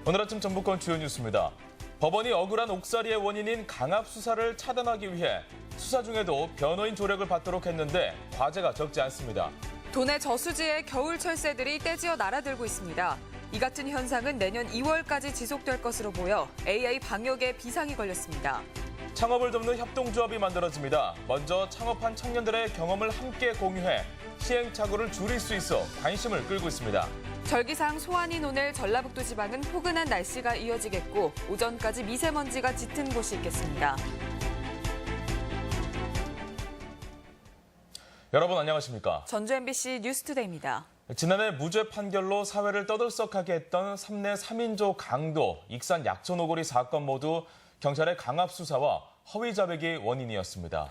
오늘 아침 정부권 주요 뉴스입니다. 법원이 억울한 옥살이의 원인인 강압 수사를 차단하기 위해 수사 중에도 변호인 조력을 받도록 했는데 과제가 적지 않습니다. 도내 저수지에 겨울 철새들이 떼지어 날아들고 있습니다. 이 같은 현상은 내년 2월까지 지속될 것으로 보여 AI 방역에 비상이 걸렸습니다. 창업을 돕는 협동조합이 만들어집니다. 먼저 창업한 청년들의 경험을 함께 공유해 시행착오를 줄일 수 있어 관심을 끌고 있습니다. 절기상 소환인 오늘 전라북도 지방은 포근한 날씨가 이어지겠고 오전까지 미세먼지가 짙은 곳이 있겠습니다. 여러분 안녕하십니까? 전주 MBC 뉴스투데이입니다. 지난해 무죄 판결로 사회를 떠들썩하게 했던 삼내 3인조 강도, 익산 약촌오거리 사건 모두 경찰의 강압 수사와 허위 자백이 원인이었습니다.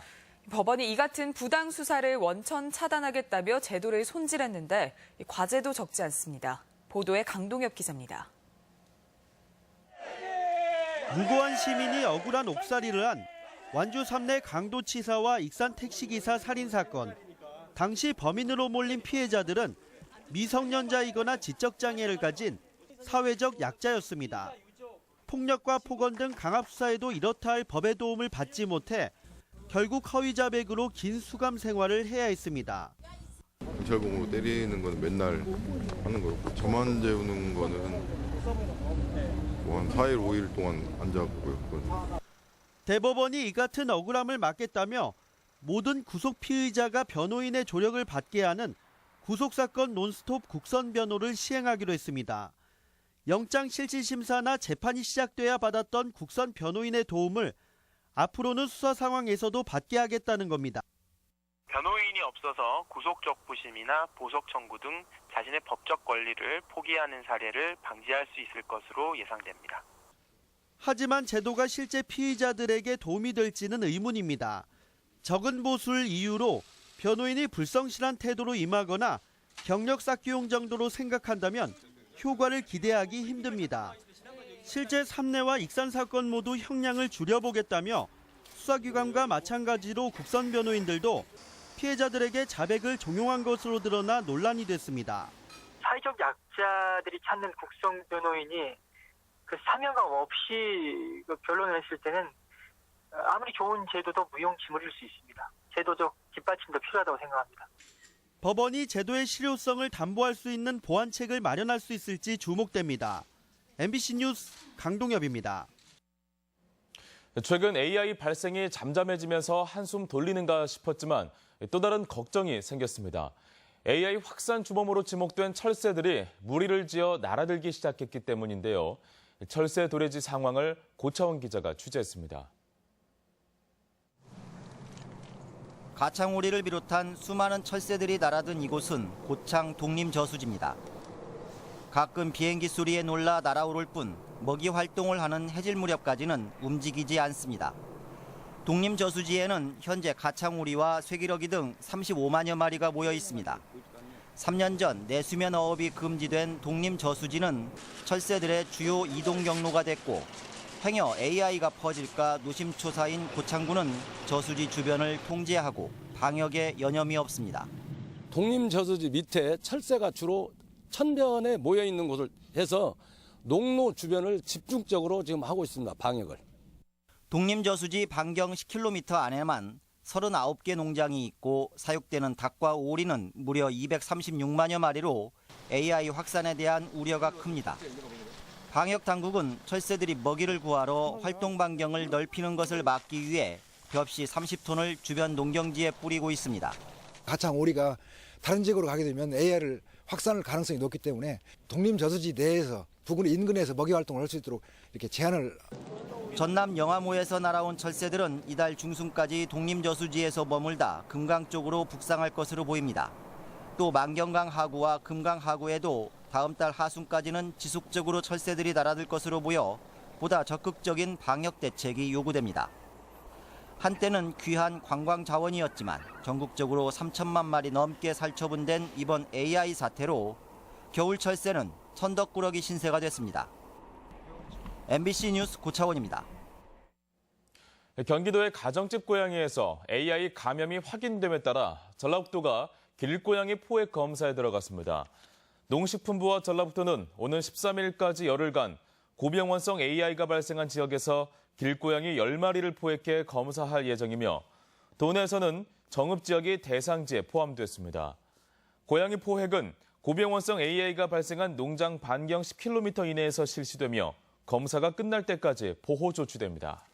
법원이 이 같은 부당 수사를 원천 차단하겠다며 제도를 손질했는데 과제도 적지 않습니다. 보도에 강동엽 기자입니다. 무고한 시민이 억울한 옥살이를 한 완주 삼내 강도치사와 익산 택시기사 살인사건. 당시 범인으로 몰린 피해자들은 미성년자이거나 지적장애를 가진 사회적 약자였습니다. 폭력과 폭언 등 강압 수사에도 이렇다 할 법의 도움을 받지 못해 결국 허위 자백으로 긴 수감 생활을 해야 했습니다. 경찰공으로 때리는 건 맨날 하는 거고 저만 재우는 거는 한 4일, 5일 동안 앉아있고요. 대법원이 이 같은 억울함을 막겠다며 모든 구속 피의자가 변호인의 조력을 받게 하는 구속사건 논스톱 국선 변호를 시행하기로 했습니다. 영장실질심사나 재판이 시작돼야 받았던 국선 변호인의 도움을 앞으로는 수사 상황에서도 받게 하겠다는 겁니다. 변호인이 없어서 구속적부심이나 보석 청구 등 자신의 법적 권리를 포기하는 사례를 방지할 수 있을 것으로 예상됩니다. 하지만 제도가 실제 피의자들에게 도움이 될지는 의문입니다. 적은 보수를 이유로 변호인이 불성실한 태도로 임하거나 경력 쌓기용 정도로 생각한다면 효과를 기대하기 힘듭니다. 실제 삼내와 익산 사건 모두 형량을 줄여보겠다며 수사기관과 마찬가지로 국선 변호인들도 피해자들에게 자백을 종용한 것으로 드러나 논란이 됐습니다. 사회적 약자들이 찾는 국선 변호인이 그 사명감 없이 변론을 했을 때는 아무리 좋은 제도도 무용지물일 수 있습니다. 제도적 뒷받침도 필요하다고 생각합니다. 법원이 제도의 실효성을 담보할 수 있는 보완책을 마련할 수 있을지 주목됩니다. MBC 뉴스 강동엽입니다. 최근 AI 발생이 잠잠해지면서 한숨 돌리는가 싶었지만 또 다른 걱정이 생겼습니다. AI 확산 주범으로 지목된 철새들이 무리를 지어 날아들기 시작했기 때문인데요. 철새 도래지 상황을 고차원 기자가 취재했습니다. 가창오리를 비롯한 수많은 철새들이 날아든 이곳은 고창 독림저수지입니다. 가끔 비행기 소리에 놀라 날아오를 뿐 먹이 활동을 하는 해질 무렵까지는 움직이지 않습니다. 독림저수지에는 현재 가창오리와 쇠기러기 등 35만여 마리가 모여 있습니다. 3년 전 내수면 어업이 금지된 독림저수지는 철새들의 주요 이동 경로가 됐고 행여 AI가 퍼질까 노심초사인 고창군은 저수지 주변을 통제하고 방역에 여념이 없습니다. 독림저수지 밑에 철새가 주로 천변에 모여 있는 곳을 해서 농로 주변을 집중적으로 지금 하고 있습니다. 방역을. 독림저수지 반경 10km 안에만 39개 농장이 있고 사육되는 닭과 오리는 무려 236만여 마리로 AI 확산에 대한 우려가 큽니다. 방역당국은 철새들이 먹이를 구하러 활동 반경을 넓히는 것을 막기 위해 벽시 30톤을 주변 농경지에 뿌리고 있습니다. 가창 오리가 다른 지역으로 가게 되면 AI를 확산할 가능성이 높기 때문에 독림저수지 내에서 부근 인근에서 먹이 활동을 할 수 있도록 이렇게 제한을. 전남 영암호에서 날아온 철새들은 이달 중순까지 독림저수지에서 머물다 금강 쪽으로 북상할 것으로 보입니다. 또 만경강 하구와 금강 하구에도 다음 달 하순까지는 지속적으로 철새들이 날아들 것으로 보여 보다 적극적인 방역 대책이 요구됩니다. 한때는 귀한 관광 자원이었지만 전국적으로 3천만 마리 넘게 살처분된 이번 AI 사태로 겨울 철새는 천덕꾸러기 신세가 됐습니다. MBC 뉴스 고차원입니다. 경기도의 가정집 고양이에서 AI 감염이 확인됨에 따라 전라북도가 길고양이 포획 검사에 들어갔습니다. 농식품부와 전라북도는 오는 13일까지 열흘간 고병원성 AI가 발생한 지역에서 길고양이 10마리를 포획해 검사할 예정이며 도내에서는 정읍 지역이 대상지에 포함됐습니다. 고양이 포획은 고병원성 AI가 발생한 농장 반경 10km 이내에서 실시되며 검사가 끝날 때까지 보호 조치됩니다.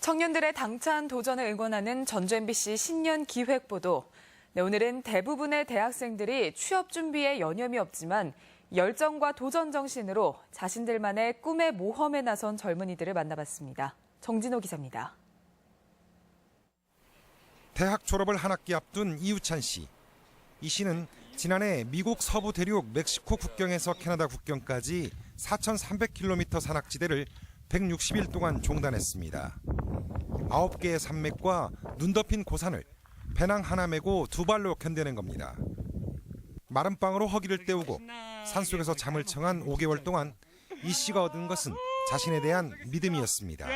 청년들의 당찬 도전을 응원하는 전주 MBC 신년 기획보도. 네, 오늘은 대부분의 대학생들이 취업 준비에 여념이 없지만 열정과 도전 정신으로 자신들만의 꿈의 모험에 나선 젊은이들을 만나봤습니다. 정진호 기자입니다. 대학 졸업을 한 학기 앞둔 이우찬 씨. 이 씨는 지난해 미국 서부 대륙 멕시코 국경에서 캐나다 국경까지 4,300km 산악지대를 160일 동안 종단했습니다. 9개의 산맥과 눈 덮인 고산을 배낭 하나 메고 두 발로 견뎌낸 겁니다. 마른 빵으로 허기를 때우고 산속에서 잠을 청한 5개월 동안 이 씨가 얻은 것은 자신에 대한 믿음이었습니다.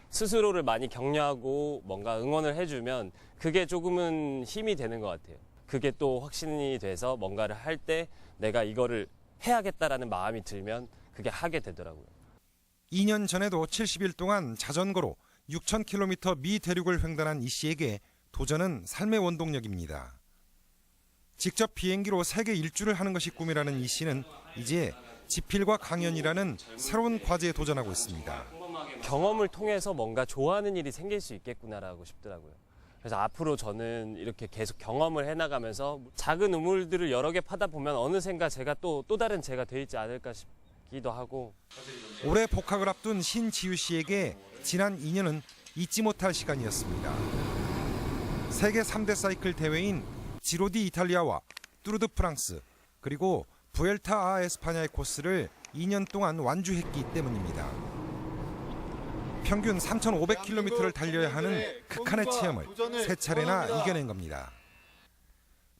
스스로를 많이 격려하고 뭔가 응원을 해주면 그게 조금은 힘이 되는 것 같아요. 그게 또 확신이 돼서 뭔가를 할 때 내가 이거를 해야겠다라는 마음이 들면 그게 하게 되더라고요. 2년 전에도 70일 동안 자전거로 6,000km 미 대륙을 횡단한 이 씨에게 도전은 삶의 원동력입니다. 직접 비행기로 세계 일주를 하는 것이 꿈이라는 이 씨는 이제 지필과 강연이라는 새로운 과제에 도전하고 있습니다. 경험을 통해서 뭔가 좋아하는 일이 생길 수 있겠구나라고 싶더라고요. 그래서 앞으로 저는 이렇게 계속 경험을 해나가면서 작은 우물들을 여러 개 파다 보면 어느샌가 제가 또 다른 제가 돼 있지 않을까 싶기도 하고. 올해 복학을 앞둔 신지유 씨에게 지난 2년은 잊지 못할 시간이었습니다. 세계 3대 사이클 대회인 지로디 이탈리아와 뚜르드 프랑스 그리고 부엘타 아 에스파냐의 코스를 2년 동안 완주했기 때문입니다. 평균 3,500km를 달려야 하는 극한의 체험을 3차례나 이겨낸 겁니다.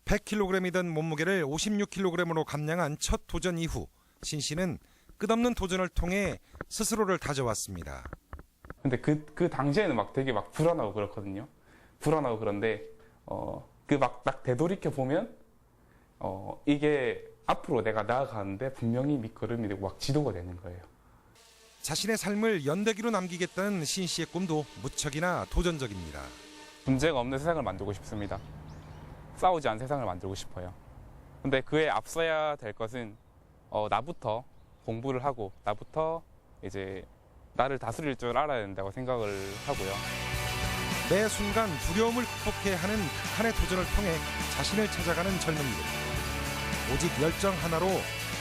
100kg이던 몸무게를 56kg으로 감량한 첫 도전 이후 신 씨는 끝없는 도전을 통해 스스로를 다져왔습니다. 근데 그 당시에는 막 되게 막 불안하고 그렇거든요. 불안하고 그런데 그 막 딱 되돌이켜 보면 이게 앞으로 내가 나아가는데 분명히 밑거름이 되고 막 지도가 되는 거예요. 자신의 삶을 연대기로 남기겠다는 신 씨의 꿈도 무척이나 도전적입니다. 문제가 없는 세상을 만들고 싶습니다. 싸우지 않은 세상을 만들고 싶어요. 근데 그에 앞서야 될 것은 나부터 공부를 하고 나부터 이제 나를 다스릴 줄 알아야 된다고 생각을 하고요. 매 순간 두려움을 극복해야 하는 극한의 도전을 통해 자신을 찾아가는 젊은이들. 오직 열정 하나로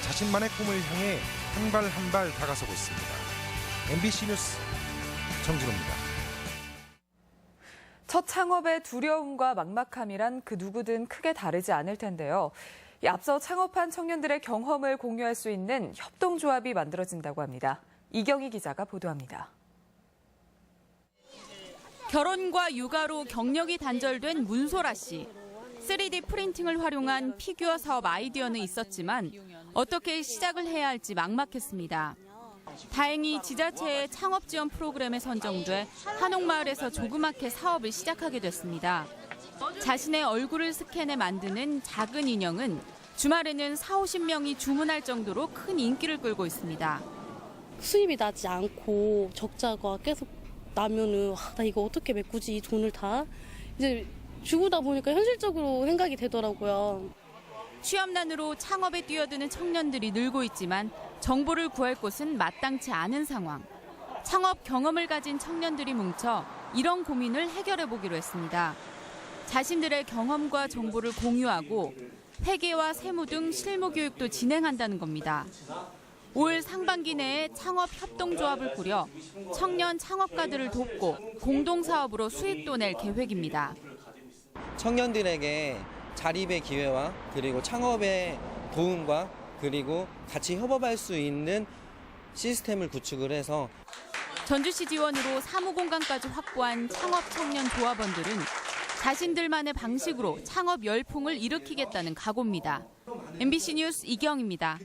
자신만의 꿈을 향해 한 발 한 발 다가서고 있습니다. MBC 뉴스 정진호입니다. 첫 창업의 두려움과 막막함이란 그 누구든 크게 다르지 않을 텐데요. 앞서 창업한 청년들의 경험을 공유할 수 있는 협동조합이 만들어진다고 합니다. 이경희 기자가 보도합니다. 결혼과 육아로 경력이 단절된 문소라 씨. 3D 프린팅을 활용한 피규어 사업 아이디어는 있었지만 어떻게 시작을 해야 할지 막막했습니다. 다행히 지자체의 창업 지원 프로그램에 선정돼 한옥마을에서 조그맣게 사업을 시작하게 됐습니다. 자신의 얼굴을 스캔해 만드는 작은 인형은 주말에는 40-50명이 주문할 정도로 큰 인기를 끌고 있습니다. 수입이 나지 않고 적자가 계속 나면은 나 이거 어떻게 메꾸지 이 돈을 다 이제 죽으다 보니까 현실적으로 생각이 되더라고요. 취업난으로 창업에 뛰어드는 청년들이 늘고 있지만 정보를 구할 곳은 마땅치 않은 상황. 창업 경험을 가진 청년들이 뭉쳐 이런 고민을 해결해 보기로 했습니다. 자신들의 경험과 정보를 공유하고 회계와 세무 등 실무 교육도 진행한다는 겁니다. 올 상반기 내에 창업 협동조합을 꾸려 청년 창업가들을 돕고 공동사업으로 수익도 낼 계획입니다. 청년들에게 자립의 기회와 그리고 창업의 도움과 그리고 같이 협업할 수 있는 시스템을 구축을 해서 전주시 지원으로 사무공간까지 확보한 창업 청년 조합원들은 자신들만의 방식으로 창업 열풍을 일으키겠다는 각오입니다. MBC 뉴스 이경입니다.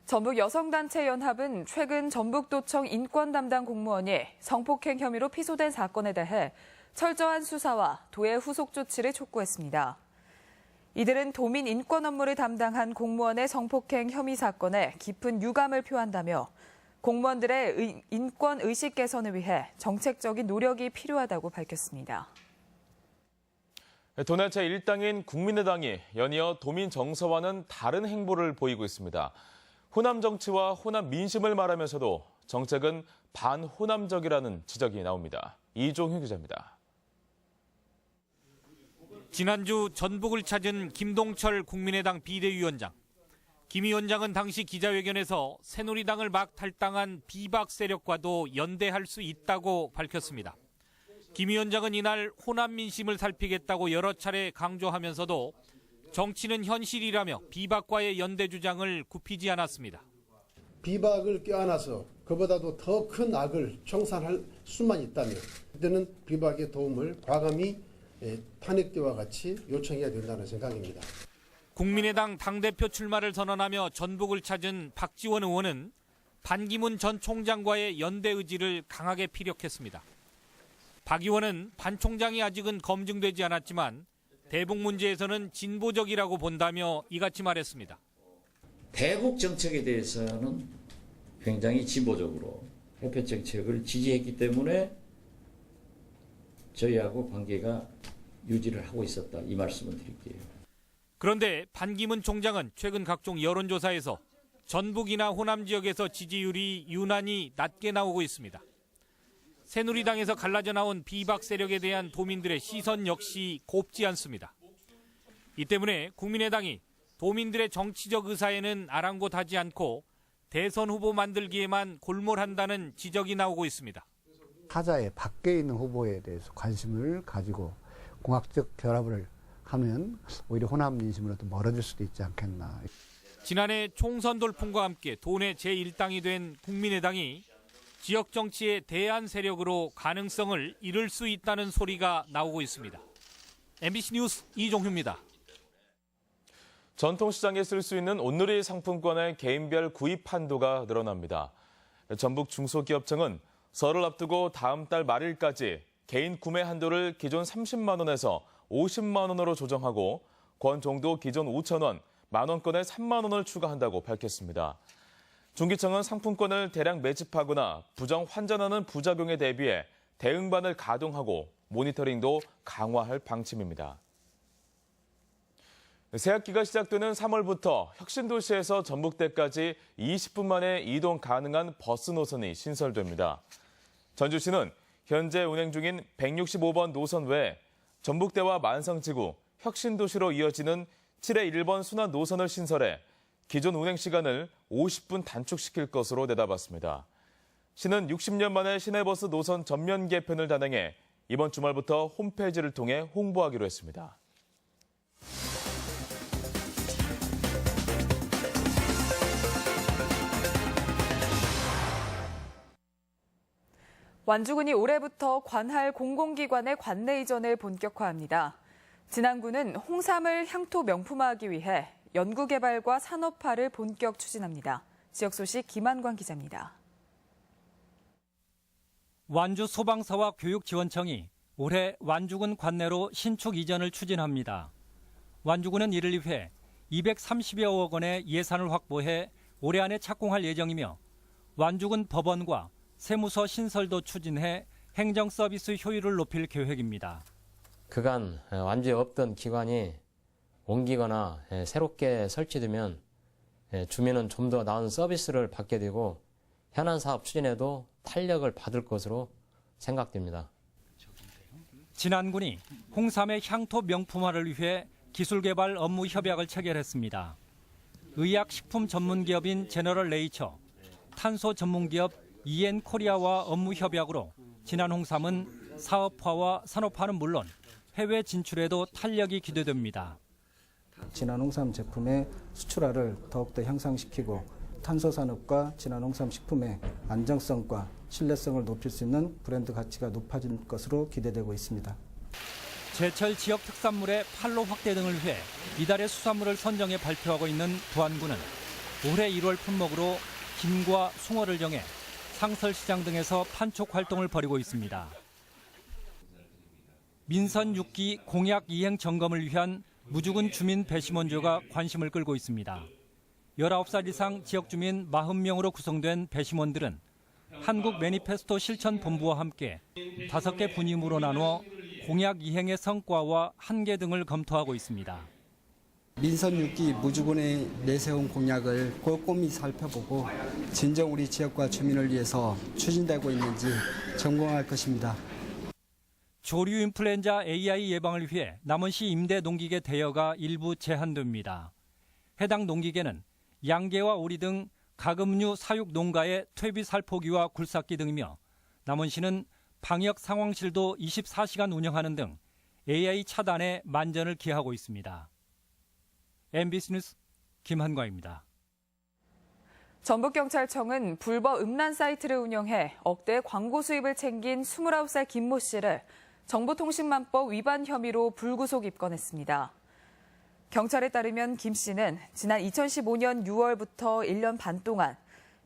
전북여성단체연합은 최근 전북도청 인권담당 공무원이 성폭행 혐의로 피소된 사건에 대해 철저한 수사와 도의 후속 조치를 촉구했습니다. 이들은 도민 인권 업무를 담당한 공무원의 성폭행 혐의 사건에 깊은 유감을 표한다며 공무원들의 인권 의식 개선을 위해 정책적인 노력이 필요하다고 밝혔습니다. 도내 제1당인 국민의당이 연이어 도민 정서와는 다른 행보를 보이고 있습니다. 호남 정치와 호남 민심을 말하면서도 정책은 반호남적이라는 지적이 나옵니다. 이종휴 기자입니다. 지난주 전북을 찾은 김동철 국민의당 비대위원장. 김 위원장은 당시 기자회견에서 새누리당을 막 탈당한 비박 세력과도 연대할 수 있다고 밝혔습니다. 김 위원장은 이날 호남 민심을 살피겠다고 여러 차례 강조하면서도 정치는 현실이라며 비박과의 연대 주장을 굽히지 않았습니다. 비박을 껴안아서 그보다도 더 큰 악을 청산할 수만 있다면 그때는 비박의 도움을 과감히 탄핵 때와 같이 요청해야 된다는 생각입니다. 국민의당 당대표 출마를 선언하며 전북을 찾은 박지원 의원은 반기문 전 총장과의 연대 의지를 강하게 피력했습니다. 박 의원은 반 총장이 아직은 검증되지 않았지만 대북 문제에서는 진보적이라고 본다며 이같이 말했습니다. 대북 정책에 대해서는 굉장히 진보적으로 해외 정책을 지지했기 때문에 저희하고 관계가 유지를 하고 있었다, 이 말씀을 드릴게요. 그런데 반기문 총장은 최근 각종 여론조사에서 전북이나 호남 지역에서 지지율이 유난히 낮게 나오고 있습니다. 새누리당에서 갈라져 나온 비박 세력에 대한 도민들의 시선 역시 곱지 않습니다. 이 때문에 국민의당이 도민들의 정치적 의사에는 아랑곳하지 않고 대선 후보 만들기에만 골몰한다는 지적이 나오고 있습니다. 타자의 밖에 있는 후보에 대해서 관심을 가지고 공학적 결합을 하면 오히려 호남 민심으로 또 멀어질 수도 있지 않겠나. 지난해 총선 돌풍과 함께 도내 제1당이 된 국민의당이 지역 정치의 대안 세력으로 가능성을 잃을 수 있다는 소리가 나오고 있습니다. MBC 뉴스 이종휴입니다. 전통시장에 쓸 수 있는 온누리 상품권의 개인별 구입 한도가 늘어납니다. 전북 중소기업청은 설을 앞두고 다음 달 말일까지 개인 구매 한도를 기존 30만 원에서 50만 원으로 조정하고 권종도 기존 5천 원, 만 원권에 3만 원을 추가한다고 밝혔습니다. 중기청은 상품권을 대량 매집하거나 부정 환전하는 부작용에 대비해 대응반을 가동하고 모니터링도 강화할 방침입니다. 새학기가 시작되는 3월부터 혁신도시에서 전북대까지 20분 만에 이동 가능한 버스 노선이 신설됩니다. 전주시는 현재 운행 중인 165번 노선 외에 전북대와 만성지구, 혁신도시로 이어지는 7의 1번 순환 노선을 신설해 기존 운행 시간을 50분 단축시킬 것으로 내다봤습니다. 시는 60년 만에 시내버스 노선 전면 개편을 단행해 이번 주말부터 홈페이지를 통해 홍보하기로 했습니다. 완주군이 올해부터 관할 공공기관의 관내 이전을 본격화합니다. 진안군은 홍삼을 향토 명품화하기 위해 연구개발과 산업화를 본격 추진합니다. 지역 소식 김한광 기자입니다. 완주 소방서와 교육지원청이 올해 완주군 관내로 신축 이전을 추진합니다. 완주군은 이를 위해 230여억 원의 예산을 확보해 올해 안에 착공할 예정이며 완주군 법원과 세무서 신설도 추진해 행정 서비스 효율을 높일 계획입니다. 그간 완주에 없던 기관이 옮기거나 새롭게 설치되면 주민은 좀 더 나은 서비스를 받게 되고 현안 사업 추진에도 탄력을 받을 것으로 생각됩니다. 진안군이 홍삼의 향토 명품화를 위해 기술개발 업무 협약을 체결했습니다. 의약식품 전문기업인 제너럴 네이처, 탄소 전문기업 EN코리아와 업무 협약으로 진안 홍삼은 사업화와 산업화는 물론 해외 진출에도 탄력이 기대됩니다. 진안 홍삼 제품의 수출화를 더욱더 향상시키고 탄소 산업과 진안 홍삼 식품의 안정성과 신뢰성을 높일 수 있는 브랜드 가치가 높아질 것으로 기대되고 있습니다. 제철 지역 특산물의 판로 확대 등을 위해 이달의 수산물을 선정해 발표하고 있는 도안군은 올해 1월 품목으로 김과 숭어를 정해 상설시장 등에서 판촉 활동을 벌이고 있습니다. 민선 6기 공약 이행 점검을 위한 무주군 주민 배심원조가 관심을 끌고 있습니다. 19살 이상 지역 주민 40명으로 구성된 배심원들은 한국 매니페스토 실천본부와 함께 5개 분임으로 나누어 공약 이행의 성과와 한계 등을 검토하고 있습니다. 민선 6기 무주군에 내세운 공약을 꼼꼼히 살펴보고 진정 우리 지역과 주민을 위해서 추진되고 있는지 점검할 것입니다. 조류 인플루엔자 AI 예방을 위해 남원시 임대 농기계 대여가 일부 제한됩니다. 해당 농기계는 양계와 오리 등 가금류 사육 농가의 퇴비 살포기와 굴삭기 등이며 남원시는 방역 상황실도 24시간 운영하는 등 AI 차단에 만전을 기하고 있습니다. MBC 뉴스 김한과입니다. 전북경찰청은 불법 음란 사이트를 운영해 억대 광고 수입을 챙긴 29살 김모 씨를 정보통신망법 위반 혐의로 불구속 입건했습니다. 경찰에 따르면 김 씨는 지난 2015년 6월부터 1년 반 동안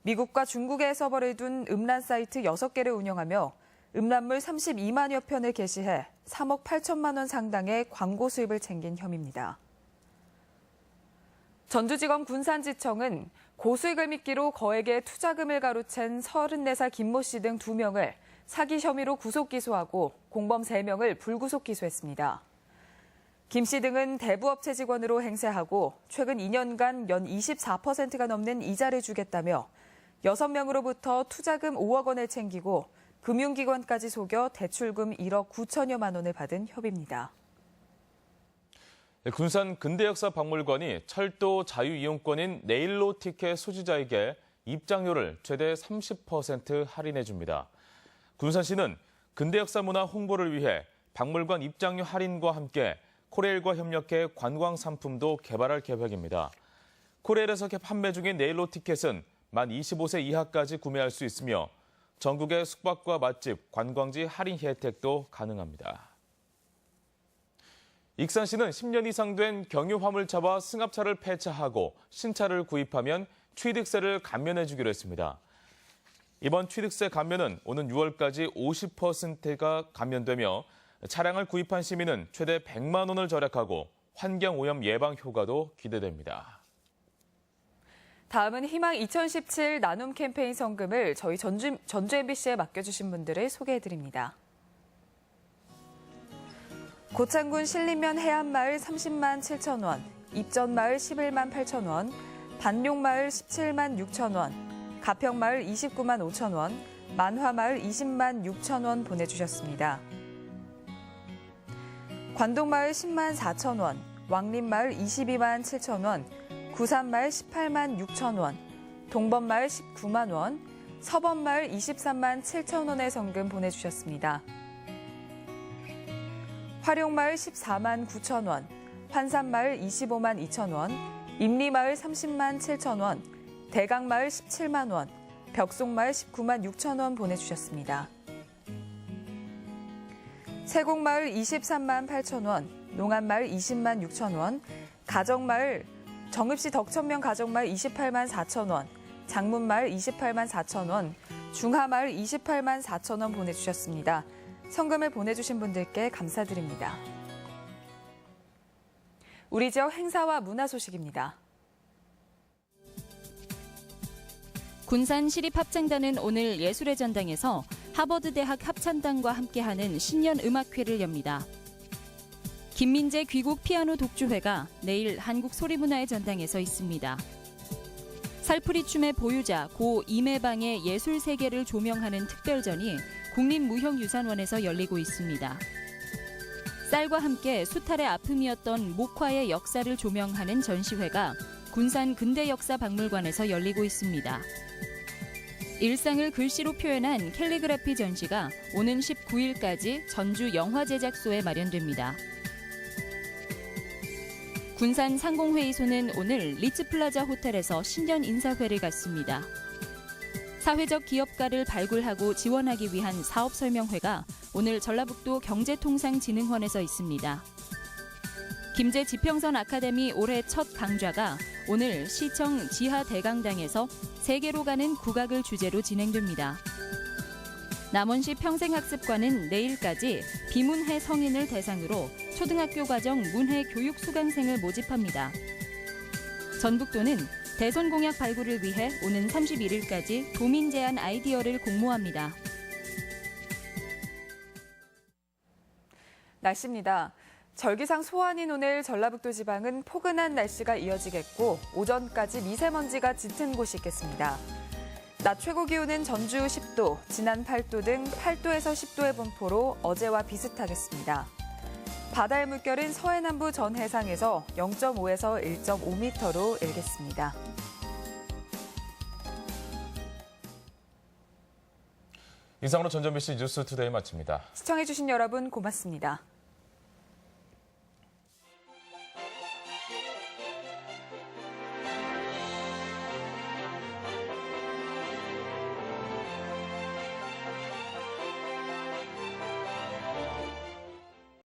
미국과 중국에 서버를 둔 음란 사이트 6개를 운영하며 음란물 32만여 편을 게시해 3억 8천만 원 상당의 광고 수입을 챙긴 혐의입니다. 전주지검 군산지청은 고수익을 미끼로 거액의 투자금을 가로챈 34살 김모 씨 등 2명을 사기 혐의로 구속 기소하고 공범 3명을 불구속 기소했습니다. 김 씨 등은 대부업체 직원으로 행세하고 최근 2년간 연 24%가 넘는 이자를 주겠다며 6명으로부터 투자금 5억 원을 챙기고 금융기관까지 속여 대출금 1억 9천여만 원을 받은 혐의입니다. 군산 근대역사박물관이 철도 자유이용권인 네일로 티켓 소지자에게 입장료를 최대 30% 할인해 줍니다. 군산시는 근대역사문화 홍보를 위해 박물관 입장료 할인과 함께 코레일과 협력해 관광 상품도 개발할 계획입니다. 코레일에서 판매 중인 네일로 티켓은 만 25세 이하까지 구매할 수 있으며 전국의 숙박과 맛집, 관광지 할인 혜택도 가능합니다. 익산시는 10년 이상 된 경유 화물차와 승합차를 폐차하고 신차를 구입하면 취득세를 감면해 주기로 했습니다. 이번 취득세 감면은 오는 6월까지 50%가 감면되며 차량을 구입한 시민은 최대 100만 원을 절약하고 환경오염 예방 효과도 기대됩니다. 다음은 희망 2017 나눔 캠페인 성금을 저희 전주 MBC에 맡겨주신 분들을 소개해드립니다. 고창군 신림면 해안마을 30만 7천 원, 입전마을 11만 8천 원, 반룡마을 17만 6천 원, 가평마을 29만 5천 원, 만화마을 20만 6천 원 보내주셨습니다. 관동마을 10만 4천 원, 왕림마을 22만 7천 원, 구산마을 18만 6천 원, 동번마을 19만 원, 서번마을 23만 7천 원의 성금 보내주셨습니다. 화룡마을 14만 9천 원, 환산마을 25만 2천 원, 임리마을 30만 7천 원, 대강마을 17만 원, 벽송마을 19만 6천 원 보내주셨습니다. 세곡마을 23만 8천 원, 농안마을 20만 6천 원, 가정마을 정읍시 덕천면 가정마을 28만 4천 원, 장문마을 28만 4천 원, 중하마을 28만 4천 원 보내주셨습니다. 성금을 보내주신 분들께 감사드립니다. 우리 지역 행사와 문화 소식입니다. 군산시립합창단은 오늘 예술의 전당에서 하버드대학 합창단과 함께하는 신년 음악회를 엽니다. 김민재 귀국 피아노 독주회가 내일 한국소리문화의 전당에서 있습니다. 살풀이춤의 보유자 고 임해방의 예술 세계를 조명하는 특별전이 국립무형유산원에서 열리고 있습니다. 쌀과 함께 수탈의 아픔이었던 목화의 역사를 조명하는 전시회가 군산 근대역사박물관에서 열리고 있습니다. 일상을 글씨로 표현한 캘리그라피 전시가 오는 19일까지 전주 영화제작소에 마련됩니다. 군산 상공회의소는 오늘 리츠플라자 호텔에서 신년 인사회를 갖습니다. 사회적 기업가를 발굴하고 지원하기 위한 사업설명회가 오늘 전라북도 경제통상진흥원에서 있습니다. 김제 지평선 아카데미 올해 첫 강좌가 오늘 시청 지하 대강당에서 세계로 가는 국악을 주제로 진행됩니다. 남원시 평생학습관은 내일까지 비문해 성인을 대상으로 초등학교 과정 문해 교육 수강생을 모집합니다. 전북도는 대선 공약 발굴을 위해 오는 31일까지 도민 제안 아이디어를 공모합니다. 날씨입니다. 절기상 소환인 오늘 전라북도 지방은 포근한 날씨가 이어지겠고 오전까지 미세먼지가 짙은 곳이 있겠습니다. 낮 최고 기온은 전주 10도, 진안 8도 등 8도에서 10도의 분포로 어제와 비슷하겠습니다. 바다의 물결은 서해남부 전 해상에서 0.5에서 1.5m로 일겠습니다. 이상으로 전전BC 뉴스투데이 마칩니다. 시청해주신 여러분 고맙습니다.